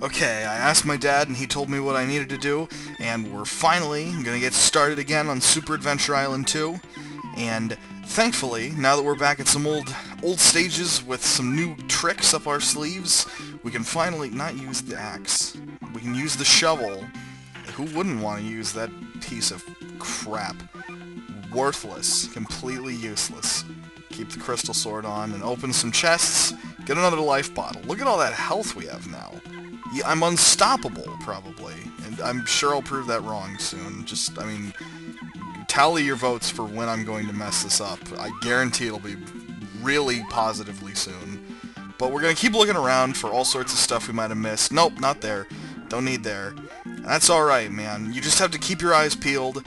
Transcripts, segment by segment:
Okay, I asked my dad and he told me what I needed to do, and we're finally gonna get started again on Super Adventure Island 2, and thankfully, now that we're back at some old stages with some new tricks up our sleeves, we can finally not use the axe. We can use the shovel. Who wouldn't want to use that piece of crap? Worthless. Completely useless. Keep the crystal sword on and open some chests. Get another life bottle. Look at all that health we have now. Yeah, I'm unstoppable, probably. And I'm sure I'll prove that wrong soon. Just, I mean, tally your votes for when I'm going to mess this up. I guarantee it'll be really positively soon. But we're going to keep looking around for all sorts of stuff we might have missed. Nope, not there. Don't need there. That's alright, man. You just have to keep your eyes peeled.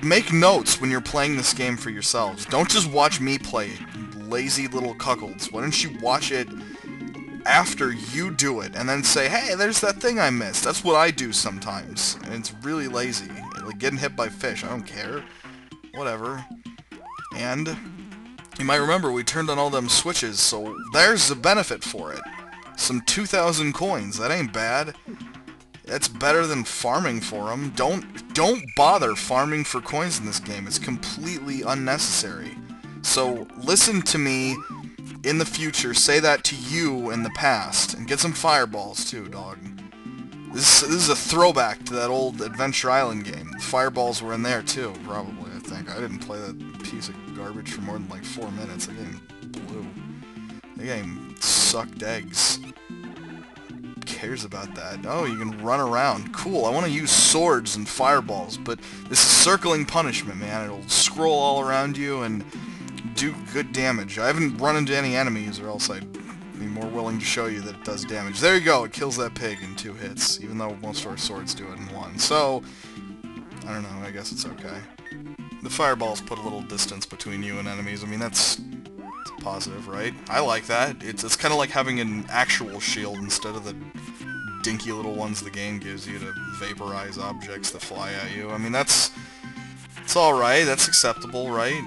Make notes when you're playing this game for yourselves. Don't just watch me play it, lazy little cuckolds. Why don't you watch it after you do it, and then say, hey, there's that thing I missed. That's what I do sometimes, and it's really lazy. Like getting hit by fish, I don't care. Whatever. And you might remember we turned on all them switches, so there's the benefit for it. Some 2,000 coins, that ain't bad. That's better than farming for them. Don't bother farming for coins in this game. It's completely unnecessary. So listen to me in the future, say that to you in the past, and get some fireballs too, dog. This is a throwback to that old Adventure Island game. The fireballs were in there too, probably, I think. I didn't play that piece of garbage for more than like 4 minutes. The game blew. The game sucked eggs. Who cares about that? Oh, you can run around. Cool, I want to use swords and fireballs, but this is circling punishment, man. It'll scroll all around you and do good damage. I haven't run into any enemies, or else I'd be more willing to show you that it does damage. There you go, it kills that pig in 2 hits, even though most of our swords do it in 1. So, I don't know, I guess it's okay. The fireballs put a little distance between you and enemies. I mean, that's positive, right? I like that. It's kind of like having an actual shield instead of the dinky little ones the game gives you to vaporize objects that fly at you. I mean, it's alright, that's acceptable, right?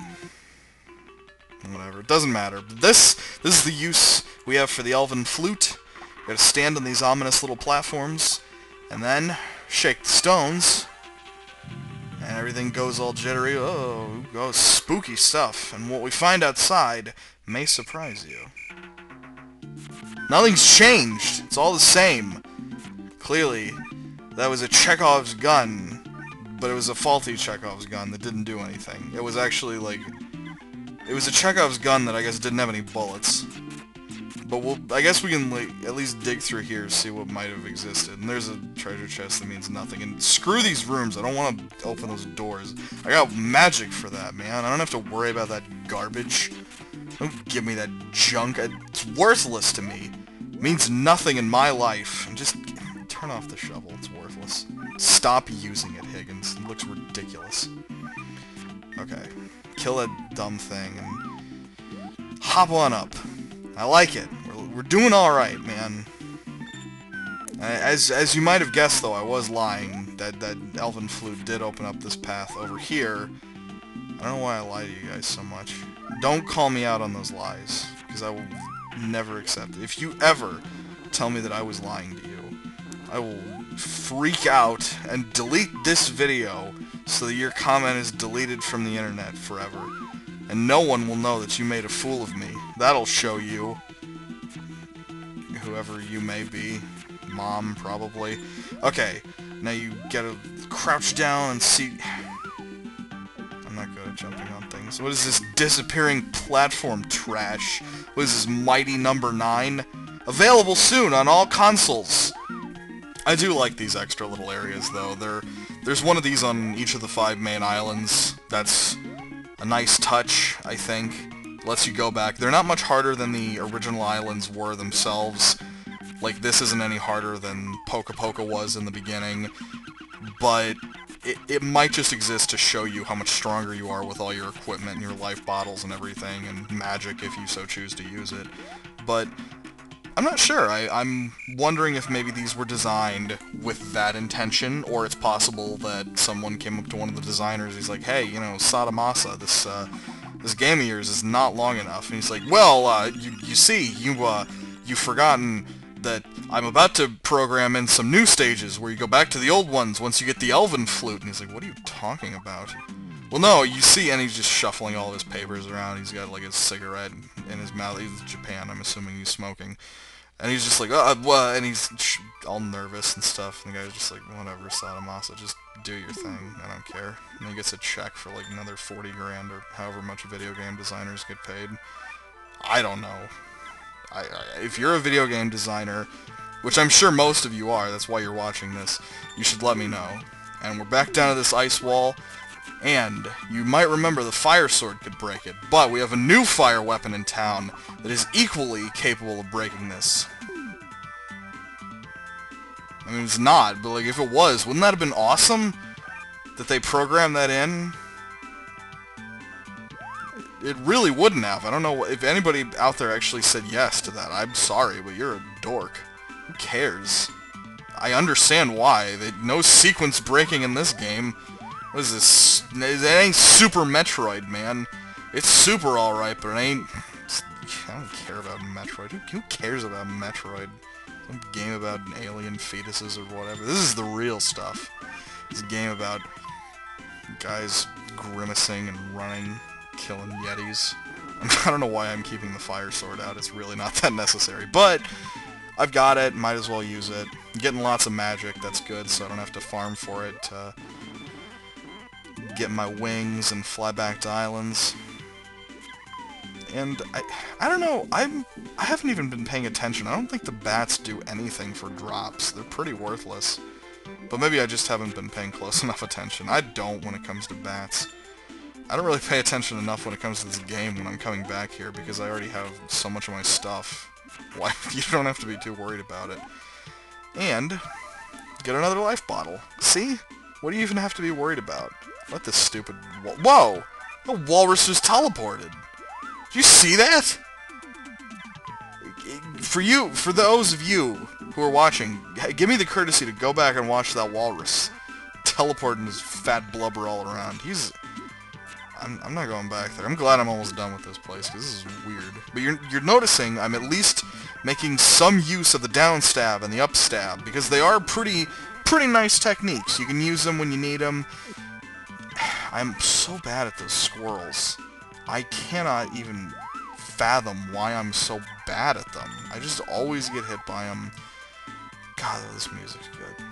Whatever, it doesn't matter. This is the use we have for the elven flute. You gotta stand on these ominous little platforms, and then shake the stones, and everything goes all jittery. Oh, spooky stuff. And what we find outside may surprise you. Nothing's changed. It's all the same. Clearly, that was a Chekhov's gun, but it was a faulty Chekhov's gun that didn't do anything. It was actually like... It was a Chekhov's gun that I guess didn't have any bullets. But I guess we can like, at least dig through here to see what might have existed. And there's a treasure chest that means nothing. And screw these rooms, I don't want to open those doors. I got magic for that, man. I don't have to worry about that garbage. Don't give me that junk. It's worthless to me. It means nothing in my life. And just turn off the shovel, it's worthless. Stop using it, Higgins. It looks ridiculous. Okay. Kill that dumb thing and hop on up. I like it. We're doing alright, man. As you might have guessed, though, I was lying. That elven flute did open up this path over here. I don't know why I lie to you guys so much. Don't call me out on those lies, because I will never accept it. If you ever tell me that I was lying to you, I will freak out and delete this video so that your comment is deleted from the internet forever. And no one will know that you made a fool of me. That'll show you. Whoever you may be. Mom, probably. Okay, now you gotta crouch down and see... I'm not good at jumping on things. What is this disappearing platform trash? What is this mighty number 9? Available soon on all consoles! I do like these extra little areas, though. There's one of these on each of the 5 main islands. That's a nice touch, I think. Lets you go back. They're not much harder than the original islands were themselves. Like, this isn't any harder than Poka was in the beginning. But it might just exist to show you how much stronger you are with all your equipment and your life bottles and everything, and magic if you so choose to use it. But I'm not sure. I'm wondering if maybe these were designed with that intention, or it's possible that someone came up to one of the designers, he's like, hey, you know, Sadamasa, this game of yours is not long enough. And he's like, well, you see, you've forgotten that I'm about to program in some new stages where you go back to the old ones once you get the elven flute. And he's like, what are you talking about? Well, no, you see, and he's just shuffling all his papers around. He's got like his cigarette in his mouth. He's Japan, I'm assuming he's smoking. And he's just like, what? And he's all nervous and stuff. And the guy's just like, whatever, Sadamasa, just do your thing. I don't care. And he gets a check for like another 40 grand or however much video game designers get paid. I don't know. If you're a video game designer, which I'm sure most of you are, that's why you're watching this, you should let me know. And we're back down to this ice wall. And you might remember the fire sword could break it, but we have a new fire weapon in town that is equally capable of breaking this. I mean, it's not, but like if it was, wouldn't that have been awesome? That they programmed that in? It really wouldn't have. I don't know if anybody out there actually said yes to that. I'm sorry, but you're a dork. Who cares? I understand why. No sequence breaking in this game. What is this? It ain't Super Metroid, man. It's super alright, but it ain't... I don't care about Metroid. Who cares about Metroid? Some game about alien fetuses or whatever. This is the real stuff. It's a game about guys grimacing and running, killing yetis. I don't know why I'm keeping the fire sword out. It's really not that necessary. But I've got it. Might as well use it. I'm getting lots of magic. That's good, so I don't have to farm for it. Get my wings and fly back to islands. And I don't know, I haven't even been paying attention. I don't think the bats do anything for drops. They're pretty worthless. But maybe I just haven't been paying close enough attention. I don't when it comes to bats. I don't really pay attention enough when it comes to this game when I'm coming back here because I already have so much of my stuff. Why? You don't have to be too worried about it. And get another life bottle. See? What do you even have to be worried about? What this stupid... Whoa! The walrus just teleported! Did you see that? For those of you who are watching, give me the courtesy to go back and watch that walrus teleporting his fat blubber all around. I'm not going back there. I'm glad I'm almost done with this place, because this is weird. But you're noticing I'm at least making some use of the down stab and the up stab, because they are pretty nice techniques. You can use them when you need them. I'm so bad at those squirrels. I cannot even fathom why I'm so bad at them. I just always get hit by them. God, this music's good.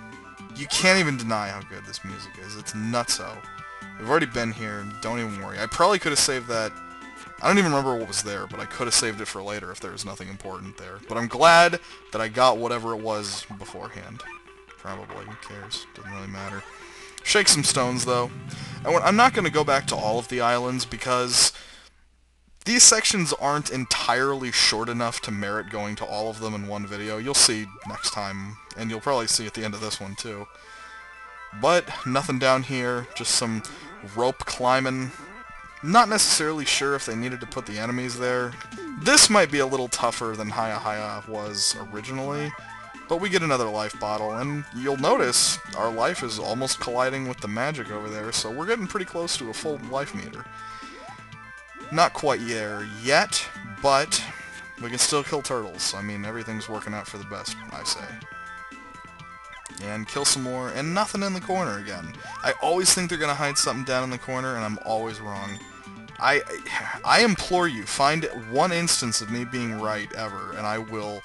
You can't even deny how good this music is. It's nutso. We've already been here. Don't even worry. I probably could have saved that. I don't even remember what was there, but I could have saved it for later if there was nothing important there. But I'm glad that I got whatever it was beforehand. Probably. Who cares? Doesn't really matter. Shake some stones, though. I'm not going to go back to all of the islands because these sections aren't entirely short enough to merit going to all of them in one video. You'll see next time, and you'll probably see at the end of this one, too. But nothing down here, just some rope climbing. Not necessarily sure if they needed to put the enemies there. This might be a little tougher than hiya was originally. But we get another life bottle, and you'll notice our life is almost colliding with the magic over there, so we're getting pretty close to a full life meter. Not quite there yet, but we can still kill turtles. I mean, everything's working out for the best, I say. And kill some more, and nothing in the corner again. I always think they're going to hide something down in the corner, and I'm always wrong. I implore you, find one instance of me being right ever, and I will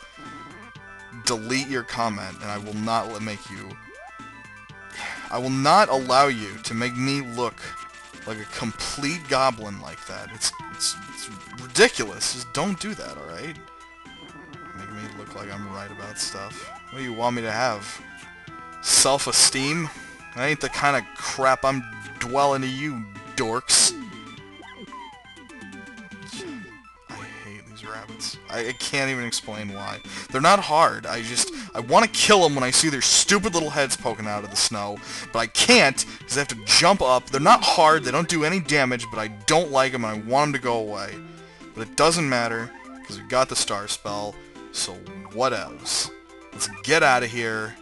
delete your comment, and I will not I will not allow you to make me look like a complete goblin like that. It's ridiculous. Just don't do that, alright? Make me look like I'm right about stuff. What do you want me to have? Self-esteem? That ain't the kind of crap I'm dwelling to you, dorks. Rabbits. I can't even explain why. They're not hard. I want to kill them when I see their stupid little heads poking out of the snow, but I can't because I have to jump up. They're not hard. They don't do any damage, but I don't like them and I want them to go away. But it doesn't matter because we got the star spell, so what else? Let's get out of here.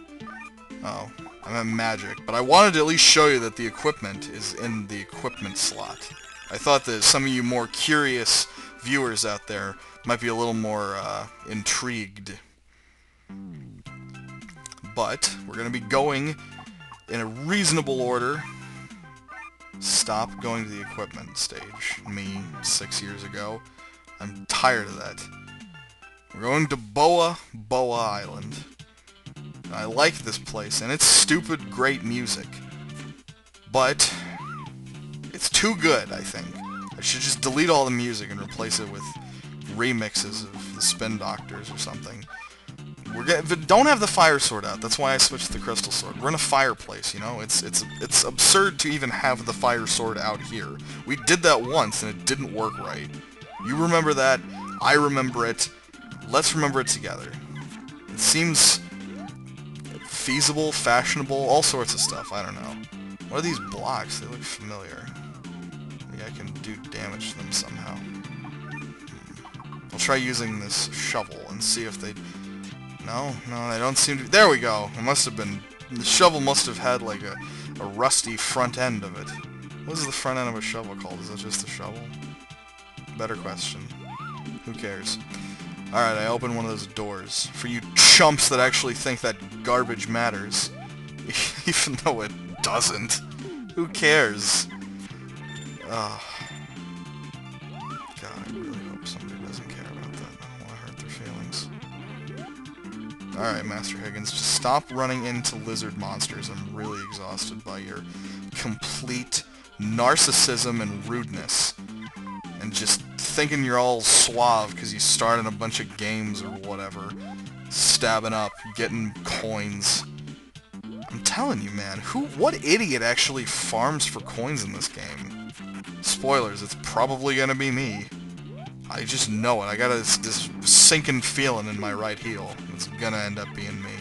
Oh, I'm at magic, but I wanted to at least show you that the equipment is in the equipment slot. I thought that some of you more curious viewers out there might be a little more intrigued. But we're going to be going in a reasonable order. Stop going to the equipment stage. Me, 6 years ago. I'm tired of that. We're going to Boa Boa Island. I like this place, and it's stupid great music. But it's too good, I think. I should just delete all the music and replace it with remixes of the Spin Doctors or something. Don't have the fire sword out. That's why I switched to the crystal sword. We're in a fireplace, you know? It's absurd to even have the fire sword out here. We did that once, and it didn't work right. You remember that. I remember it. Let's remember it together. It seems feasible, fashionable, all sorts of stuff. I don't know. What are these blocks? They look familiar. Maybe I can do damage to them somehow. I'll try using this shovel and see if they... No, they don't seem to... There we go! It must have been... The shovel must have had, like, a rusty front end of it. What is the front end of a shovel called? Is that just a shovel? Better question. Who cares? Alright, I opened one of those doors. For you chumps that actually think that garbage matters. Even though it doesn't. Who cares? God, I really hope somebody doesn't care about that. I don't want to hurt their feelings. Alright, Master Higgins, just stop running into lizard monsters. I'm really exhausted by your complete narcissism and rudeness. And just thinking you're all suave because you started a bunch of games or whatever. Stabbing up, getting coins. I'm telling you, man, what idiot actually farms for coins in this game? Spoilers, it's probably gonna be me. I just know it. I got this sinking feeling in my right heel. It's gonna end up being me.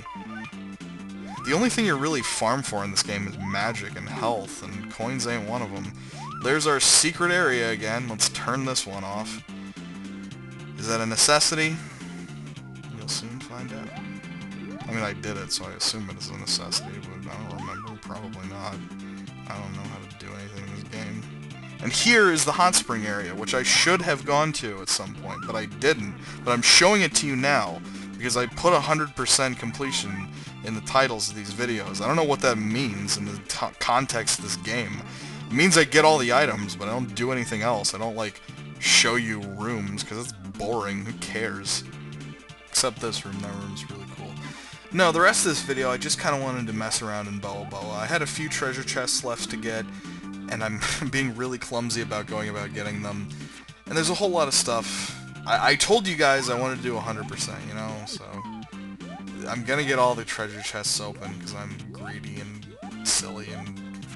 The only thing you really farm for in this game is magic and health, and coins ain't one of them. There's our secret area again. Let's turn this one off. Is that a necessity? You'll soon find out. I mean, I did it, so I assume it is a necessity, but I don't remember. Probably not. I don't know how to do anything in this game. And here is the hot spring area, which I should have gone to at some point, but I didn't. But I'm showing it to you now, because I put 100% completion in the titles of these videos. I don't know what that means in the context of this game. It means I get all the items, but I don't do anything else. I don't, like, show you rooms, because it's boring. Who cares? Except this room. That room's really cool. No, the rest of this video, I just kind of wanted to mess around in Boa Boa. I had a few treasure chests left to get, and I'm being really clumsy about going about getting them. And there's a whole lot of stuff. I told you guys I wanted to do 100%, you know, so... I'm gonna get all the treasure chests open, because I'm greedy and silly and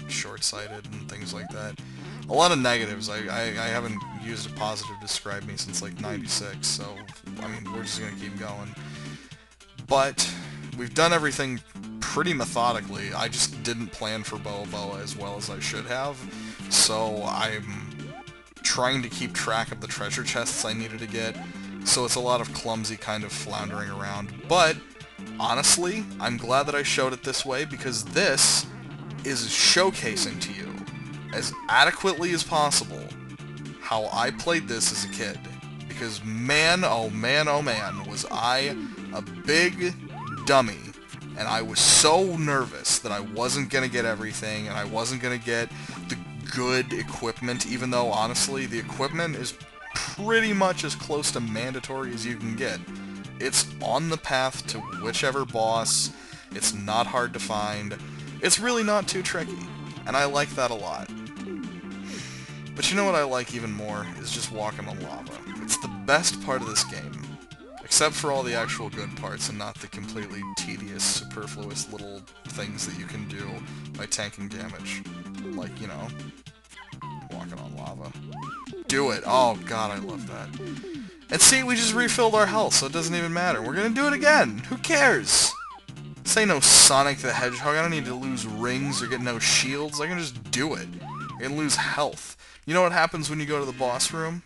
short-sighted and things like that. A lot of negatives. I haven't used a positive to describe me since like 96, so I mean we're just gonna keep going. But we've done everything pretty methodically. I just didn't plan for Boa Boa as well as I should have, so I'm trying to keep track of the treasure chests I needed to get. So it's a lot of clumsy kind of floundering around. But honestly, I'm glad that I showed it this way, because this is showcasing to you, as adequately as possible, how I played this as a kid. Because man, oh man, was I a big dummy. And I was so nervous that I wasn't going to get everything, and I wasn't going to get the good equipment, even though, honestly, the equipment is pretty much as close to mandatory as you can get. It's on the path to whichever boss. It's not hard to find. It's really not too tricky, and I like that a lot. But you know what I like even more is just walking on lava. It's the best part of this game, except for all the actual good parts and not the completely tedious, superfluous little things that you can do by tanking damage. Like, you know, walking on lava. Do it! Oh god, I love that. And see, we just refilled our health, so it doesn't even matter. We're gonna do it again! Who cares? This ain't no Sonic the Hedgehog. I don't need to lose rings or get no shields. I can just do it. I can lose health. You know what happens when you go to the boss room?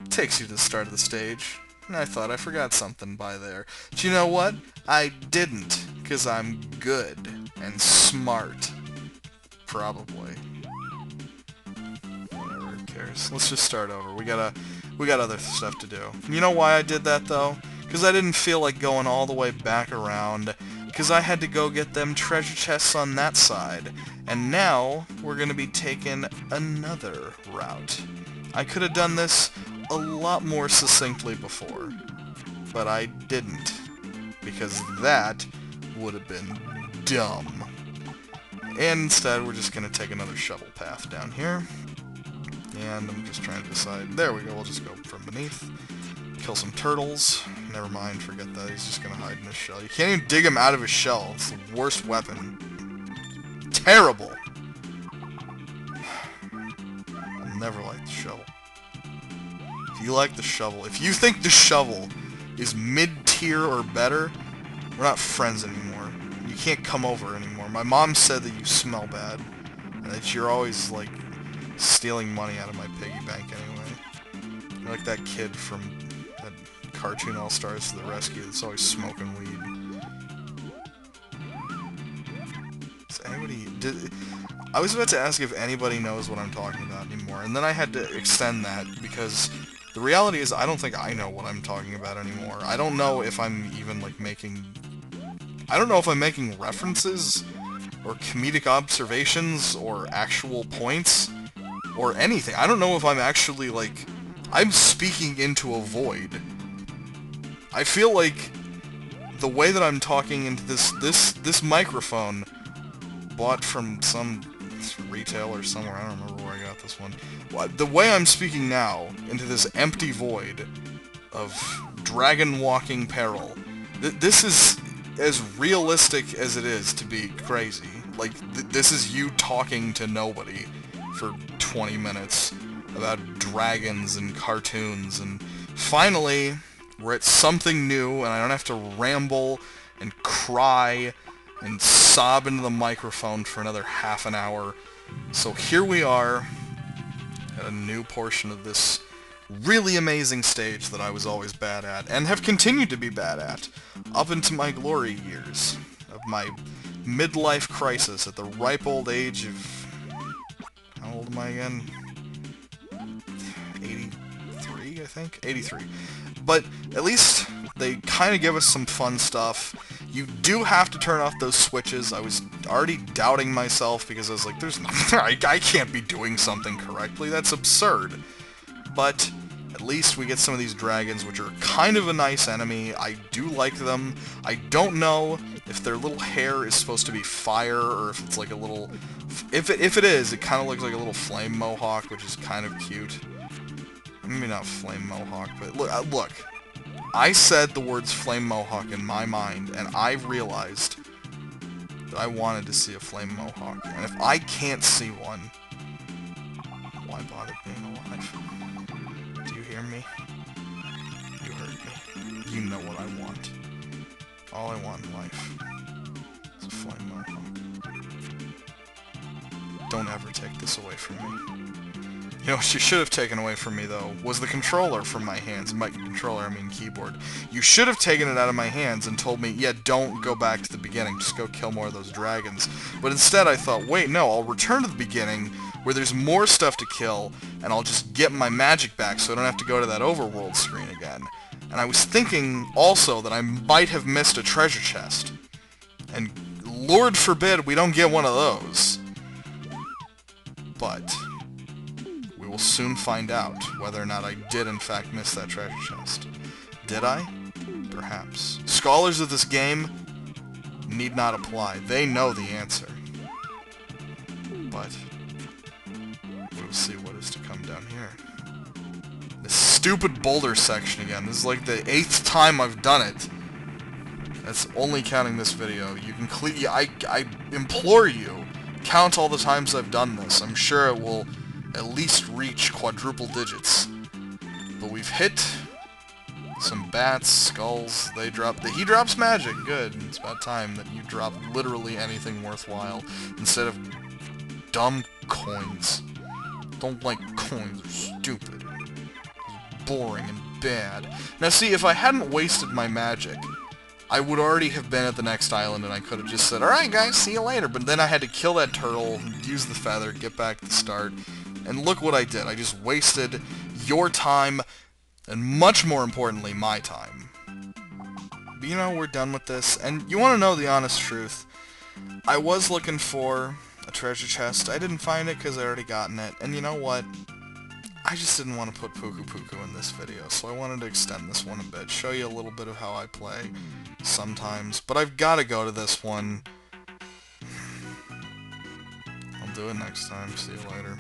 It takes you to the start of the stage. And I thought I forgot something by there. But you know what? I didn't, because I'm good and smart. Probably. Whatever, who cares? Let's just start over. We got other stuff to do. You know why I did that, though? because I didn't feel like going all the way back around, because I had to go get them treasure chests on that side. And now, we're going to be taking another route. I could have done this a lot more succinctly before, but I didn't, because that would have been dumb. And instead, we're just going to take another shovel path down here. And I'm just trying to decide. There we go, we'll just go from beneath. Kill some turtles. Never mind, forget that. He's just going to hide in his shell. You can't even dig him out of his shell. It's the worst weapon. Terrible! I'll never like the shovel. If you like the shovel, if you think the shovel is mid-tier or better, we're not friends anymore. You can't come over anymore. My mom said that you smell bad, and that you're always, like, stealing money out of my piggy bank anyway. You're like that kid from that cartoon All-Stars to the Rescue that's always smoking weed. Does anybody... I was about to ask if anybody knows what I'm talking about anymore, and then I had to extend that, because the reality is I don't think I know what I'm talking about anymore. I don't know if I'm even, like, making... I don't know if I'm making references, or comedic observations, or actual points, or anything. I don't know if I'm actually, like... I'm speaking into a void. I feel like the way that I'm talking into this microphone, bought from some retailer somewhere, I don't remember where I got this one. The way I'm speaking now, into this empty void of dragon-walking peril, this is as realistic as it is to be crazy. Like, this is you talking to nobody for 20 minutes about dragons and cartoons, and finally, we're at something new, and I don't have to ramble and cry and sob into the microphone for another half an hour. So here we are, at a new portion of this really amazing stage that I was always bad at, and have continued to be bad at, up into my glory years, of my midlife crisis at the ripe old age of... How old am I again? 83, I think? 83. But at least they kind of give us some fun stuff. You do have to turn off those switches. I was already doubting myself because I was like, there's nothing, I can't be doing something correctly. That's absurd. But at least we get some of these dragons, which are kind of a nice enemy. I do like them. I don't know if their little hair is supposed to be fire, or if it's like a little... If it is, it kind of looks like a little flame mohawk, which is kind of cute. Maybe not flame mohawk, but look. I said the words flame mohawk in my mind, and I realized that I wanted to see a flame mohawk. And if I can't see one, why bother being alive? Do you hear me? You heard me. You know what I want. All I want in life is a flame mohawk. Don't ever take this away from me. You know what you should have taken away from me, though, was the controller from my hands. By controller, I mean keyboard. You should have taken it out of my hands and told me, yeah, don't go back to the beginning, just go kill more of those dragons. But instead I thought, wait, no, I'll return to the beginning, where there's more stuff to kill, and I'll just get my magic back so I don't have to go to that overworld screen again. And I was thinking, also, that I might have missed a treasure chest. And Lord forbid we don't get one of those. But... we will soon find out whether or not I did in fact miss that treasure chest. Did I? Perhaps. Scholars of this game need not apply. They know the answer. But we'll see what is to come down here. This stupid boulder section again. This is like the 8th time I've done it. That's only counting this video. You can I implore you, count all the times I've done this. I'm sure it will at least reach quadruple digits. But we've hit some bats, skulls, he drops magic, good. It's about time that you drop literally anything worthwhile instead of dumb coins. Don't like coins, they're stupid. They're boring and bad. Now see, if I hadn't wasted my magic, I would already have been at the next island and I could have just said, alright guys, see you later. But then I had to kill that turtle, use the feather, get back to the start. And look what I did. I just wasted your time, and much more importantly, my time. But you know, we're done with this. And you want to know the honest truth. I was looking for a treasure chest. I didn't find it because I already gotten it. And you know what? I just didn't want to put Puku Puku in this video, so I wanted to extend this one a bit, show you a little bit of how I play sometimes. But I've got to go to this one. I'll do it next time. See you later.